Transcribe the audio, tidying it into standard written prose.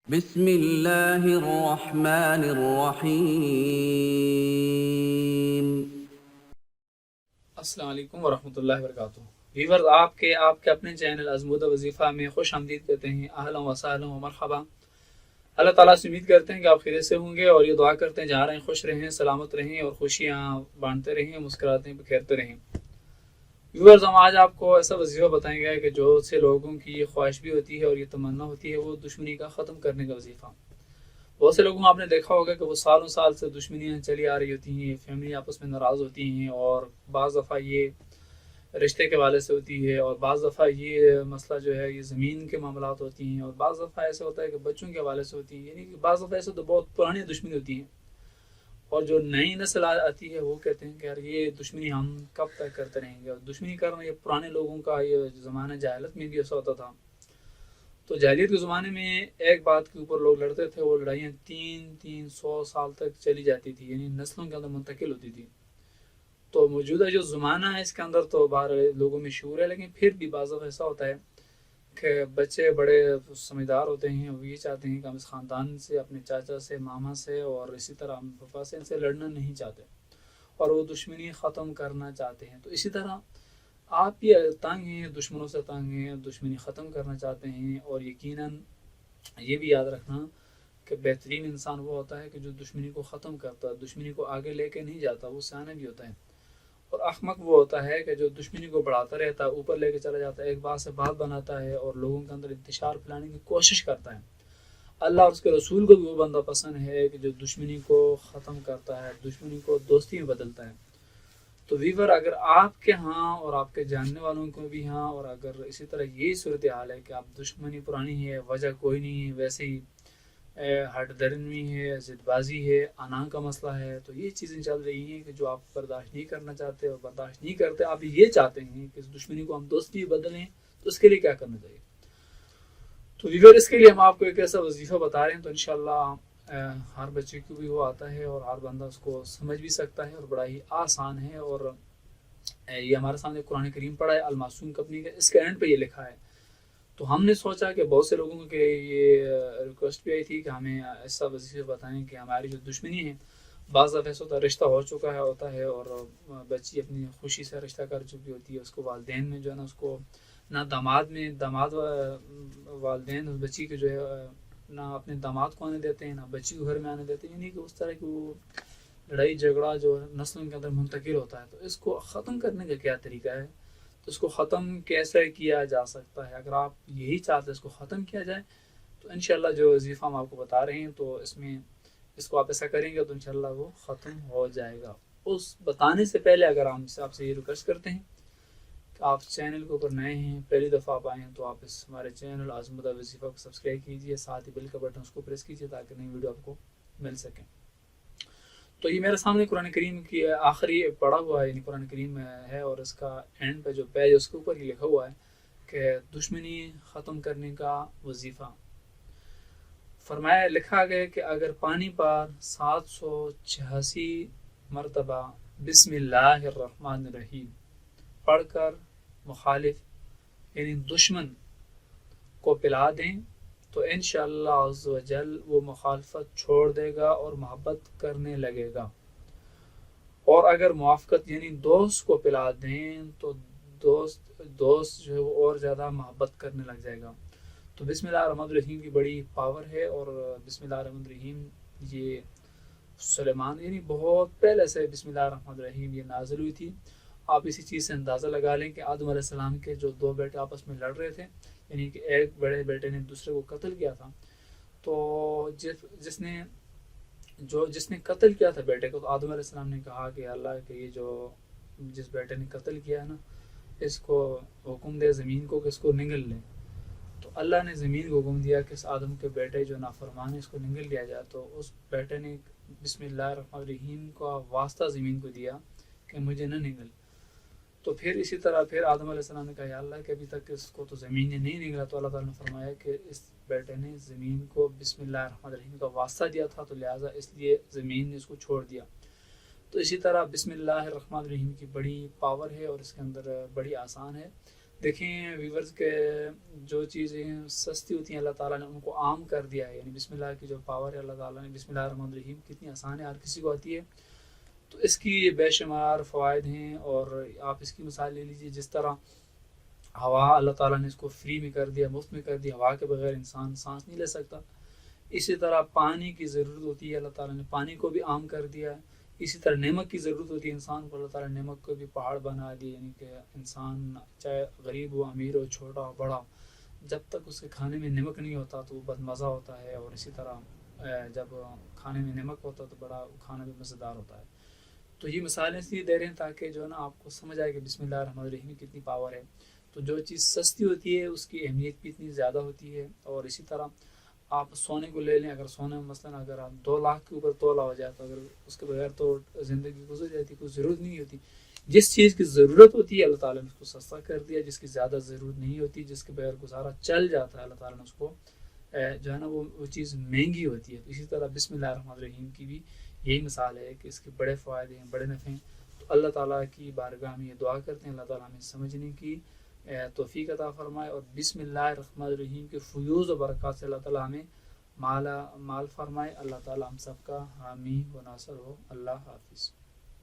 بسم اللہ الرحمن الرحیم۔ السلام علیکم ورحمۃ اللہ وبرکاتہ۔ ویورز آپ کے اپنے چینل ازمود وظیفہ میں خوش آمدید کہتے ہیں۔ اہلا و سہلا و مرحبا۔ اللہ تعالیٰ سے امید کرتے ہیں کہ آپ خیریت سے ہوں گے، اور یہ دعا کرتے ہیں جہاں رہیں خوش رہیں، سلامت رہیں، اور خوشیاں بانٹتے رہیں، مسکراتے بکھیرتے رہیں۔ ویورز ہم آج آپ کو ایسا وظیفہ بتائیں گے کہ جو سے لوگوں کی یہ خواہش بھی ہوتی ہے اور یہ تمنا ہوتی ہے، وہ دشمنی کا ختم کرنے کا وظیفہ۔ بہت سے لوگوں کو آپ نے دیکھا ہوگا کہ وہ سالوں سال سے دشمنیاں چلی آ رہی ہوتی ہیں، فیملی آپس میں ناراض ہوتی ہیں، اور بعض دفعہ یہ رشتے کے حوالے سے ہوتی ہے، اور بعض دفعہ یہ مسئلہ جو ہے یہ زمین کے معاملات ہوتی ہیں، اور بعض دفعہ ایسا ہوتا ہے کہ بچوں کے حوالے سے ہوتی ہیں، یعنی کہ بعض دفعہ ایسے تو بہت پرانی دشمنی ہوتی ہیں، اور جو نئی نسل آتی ہے وہ کہتے ہیں کہ یار یہ دشمنی ہم کب تک کرتے رہیں گے، اور دشمنی کرنا یہ پرانے لوگوں کا یہ زمانہ جاہلت میں بھی ایسا ہوتا تھا۔ تو جاہلیت کے زمانے میں ایک بات کے اوپر لوگ لڑتے تھے، وہ لڑائیاں 300 سال تک چلی جاتی تھی، یعنی نسلوں کے اندر منتقل ہوتی تھی۔ تو موجودہ جو زمانہ ہے اس کے اندر تو باہر لوگوں میں شعور ہے، لیکن پھر بھی بعض دفعہ ایسا ہوتا ہے کہ بچے بڑے سمجھدار ہوتے ہیں، وہ یہ چاہتے ہیں کہ ہم اس خاندان سے، اپنے چاچا سے، ماما سے، اور اسی طرح ہم پپا سے، ان سے لڑنا نہیں چاہتے، اور وہ دشمنی ختم کرنا چاہتے ہیں۔ تو اسی طرح آپ بھی تنگ ہیں، دشمنوں سے تنگ ہیں، دشمنی ختم کرنا چاہتے ہیں، اور یقیناً یہ بھی یاد رکھنا کہ بہترین انسان وہ ہوتا ہے کہ جو دشمنی کو ختم کرتا ہے، دشمنی کو آگے لے کے نہیں جاتا، وہ سیانا بھی ہوتا ہے۔ اور احمق وہ ہوتا ہے کہ جو دشمنی کو بڑھاتا رہتا ہے، اوپر لے کے چلا جاتا ہے، ایک بات سے بات بناتا ہے، اور لوگوں کے اندر انتشار پھیلانے کی کوشش کرتا ہے۔ اللہ اور اس کے رسول کو بھی وہ بندہ پسند ہے کہ جو دشمنی کو ختم کرتا ہے، دشمنی کو دوستی میں بدلتا ہے۔ تو ویور اگر آپ کے ہاں اور آپ کے جاننے والوں کو بھی ہاں، اور اگر اسی طرح یہی صورتحال ہے کہ آپ دشمنی پرانی ہے، وجہ کوئی نہیں ہے، ویسے ہی ہٹ درمی ہے، ضد بازی ہے، انا کا مسئلہ ہے، تو یہ چیزیں چل رہی ہیں کہ جو آپ برداشت نہیں کرنا چاہتے اور برداشت نہیں کرتے، آپ یہ چاہتے ہیں کہ اس دشمنی کو ہم دوستی بدلیں، تو اس کے لیے کیا کرنا چاہیے؟ تو ویور اس کے لیے ہم آپ کو ایک ایسا وظیفہ بتا رہے ہیں، تو انشاءاللہ ہر بچے کو بھی وہ آتا ہے، اور ہر بندہ اس کو سمجھ بھی سکتا ہے، اور بڑا ہی آسان ہے، اور یہ ہمارے سامنے قرآن کریم پڑھا ہے المعصوم کمپنی کا، اس کے اینڈ پہ یہ لکھا ہے۔ تو ہم نے سوچا کہ بہت سے لوگوں کے یہ ریکویسٹ بھی آئی تھی کہ ہمیں ایسا وظیفہ بتائیں کہ ہماری جو دشمنی ہے، بعض دفعہ ایسا ہوتا ہے رشتہ ہو چکا ہے ہوتا ہے، اور بچی اپنی خوشی سے رشتہ کر چکی ہوتی ہے، اس کو والدین میں جو ہے نا، اس کو نہ داماد والدین اس بچی کے جو ہے نہ اپنے داماد کو آنے دیتے ہیں، نہ بچی کو گھر میں آنے دیتے ہیں، یعنی کہ اس طرح کی وہ لڑائی جھگڑا جو نسلوں کے اندر منتقل ہوتا ہے۔ تو اس کو ختم کرنے کا کیا طریقہ ہے؟ تو اس کو ختم کیسے کیا جا سکتا ہے؟ اگر آپ یہی چاہتے ہیں اس کو ختم کیا جائے، تو انشاءاللہ جو وظیفہ ہم آپ کو بتا رہے ہیں، تو اس میں اس کو آپ ایسا کریں گے تو انشاءاللہ وہ ختم ہو جائے گا۔ اس بتانے سے پہلے اگر ہم سے آپ سے یہ ریکویسٹ کرتے ہیں کہ آپ چینل کے اوپر نئے ہیں، پہلی دفعہ آپ آئے ہیں، تو آپ اس ہمارے چینل آزمودہ وظیفہ کو سبسکرائب کیجیے، ساتھ ہی بیل کا بٹن اس کو پریس کیجیے تاکہ نئی ویڈیو آپ کو مل سکے۔ تو یہ میرے سامنے قرآن کریم کی آخری پڑھا ہوا ہے، یعنی قرآن کریم ہے، اور اس کا اینڈ پہ جو پیج ہے اس کے اوپر یہ لکھا ہوا ہے کہ دشمنی ختم کرنے کا وظیفہ۔ فرمایا لکھا گیا کہ اگر پانی پر 786 مرتبہ بسم اللہ الرحمن الرحیم پڑھ کر مخالف یعنی دشمن کو پلا دیں، تو انشاءاللہ عز و جل وہ مخالفت چھوڑ دے گا اور محبت کرنے لگے گا، اور اگر موافقت یعنی دوست کو پلا دیں تو دوست جو ہے وہ اور زیادہ محبت کرنے لگ جائے گا۔ تو بسم اللہ الرحمن الرحیم کی بڑی پاور ہے، اور بسم اللہ الرحمن الرحیم یہ سلیمان یعنی بہت پہلے سے بسم اللہ الرحمن الرحیم یہ نازل ہوئی تھی۔ آپ اسی چیز سے اندازہ لگا لیں کہ آدم علیہ السلام کے جو دو بیٹے آپس میں لڑ رہے تھے، یعنی کہ ایک بڑے بیٹے نے دوسرے کو قتل کیا تھا، تو جس نے قتل کیا تھا بیٹے کو، تو آدم علیہ السلام نے کہا کہ اللہ کہ یہ جو جس بیٹے نے قتل کیا ہے نا، اس کو حکم دے زمین کو کہ اس کو نگل لے۔ تو اللہ نے زمین کو حکم دیا کہ اس آدم کے بیٹے جو نافرمان ہے اس کو نگل لیا جائے، تو اس بیٹے نے بسم اللہ الرحمن الرحیم کا واسطہ زمین کو دیا کہ مجھے نہ نگل۔ تو پھر اسی طرح پھر آدم علیہ السلام نے کہا یا اللہ کہ ابھی تک اس کو تو زمین نے نہیں نگلا، تو اللہ تعالیٰ نے فرمایا کہ اس بیٹے نے زمین کو بسم اللہ الرحمن الرحیم کا واسطہ دیا تھا، تو لہٰذا اس لیے زمین نے اس کو چھوڑ دیا۔ تو اسی طرح بسم اللہ الرحمن الرحیم کی بڑی پاور ہے، اور اس کے اندر بڑی آسان ہے۔ دیکھیں ویورز کے جو چیزیں سستی ہوتی ہیں اللہ تعالیٰ نے ان کو عام کر دیا ہے. یعنی بسم اللہ کی جو پاور ہے اللہ تعالیٰ نے، بسم اللہ الرحمن الرحیم کتنی آسان ہے، ہر کسی کو آتی ہے. تو اس کی بے شمار فوائد ہیں. اور آپ اس کی مثال لے لیجیے، جس طرح ہوا اللہ تعالیٰ نے اس کو فری میں کر دیا، مفت میں کر دیا، ہوا کے بغیر انسان سانس نہیں لے سکتا. اسی طرح پانی کی ضرورت ہوتی ہے، اللہ تعالیٰ نے پانی کو بھی عام کر دیا ہے. اسی طرح نمک کی ضرورت ہوتی ہے انسان کو، اللہ تعالیٰ نے نمک کو بھی پہاڑ بنا دی. یعنی کہ انسان چاہے غریب ہو، امیر ہو، چھوٹا ہو، بڑا ہو، جب تک اس کے کھانے میں نمک نہیں ہوتا تو وہ بد مزہ ہوتا ہے. اور اسی طرح جب کھانے میں نمک ہوتا تو بڑا کھانا بھی مزیدار ہوتا ہے. تو یہ مثالیں اس لیے دے رہے ہیں تاکہ جو ہے نا آپ کو سمجھ آئے کہ بسم اللہ الرحمن الرحیم کی کتنی پاور ہے. تو جو چیز سستی ہوتی ہے اس کی اہمیت بھی اتنی زیادہ ہوتی ہے. اور اسی طرح آپ سونے کو لے لیں، اگر سونے میں مثلاً اگر آپ 2 لاکھ کے اوپر تولہ ہو جائے تو اگر اس کے بغیر تو زندگی گزر جاتی، کوئی ضرورت نہیں ہوتی. جس چیز کی ضرورت ہوتی ہے اللہ تعالیٰ نے اس کو سستا کر دیا، جس کی زیادہ ضرورت نہیں ہوتی، جس کے بغیر گزارا چل جاتا ہے، اللہ تعالیٰ نے اس کو جو ہے نا وہ چیز مہنگی ہوتی ہے. اسی طرح بسم اللہ الرحمن الرحیم کی بھی یہی مثال ہے کہ اس کے بڑے فوائد ہیں، بڑے نفع ہیں. تو اللہ تعالیٰ کی بارگاہ میں یہ دعا کرتے ہیں اللہ تعالیٰ ہمیں سمجھنے کی توفیق عطا فرمائے، اور بسم اللہ الرحمن الرحیم کے فیوز و برکات سے اللہ تعالیٰ ہمیں مال فرمائے. اللہ تعالیٰ ہم سب کا حامی و ناصر ہو. اللہ حافظ.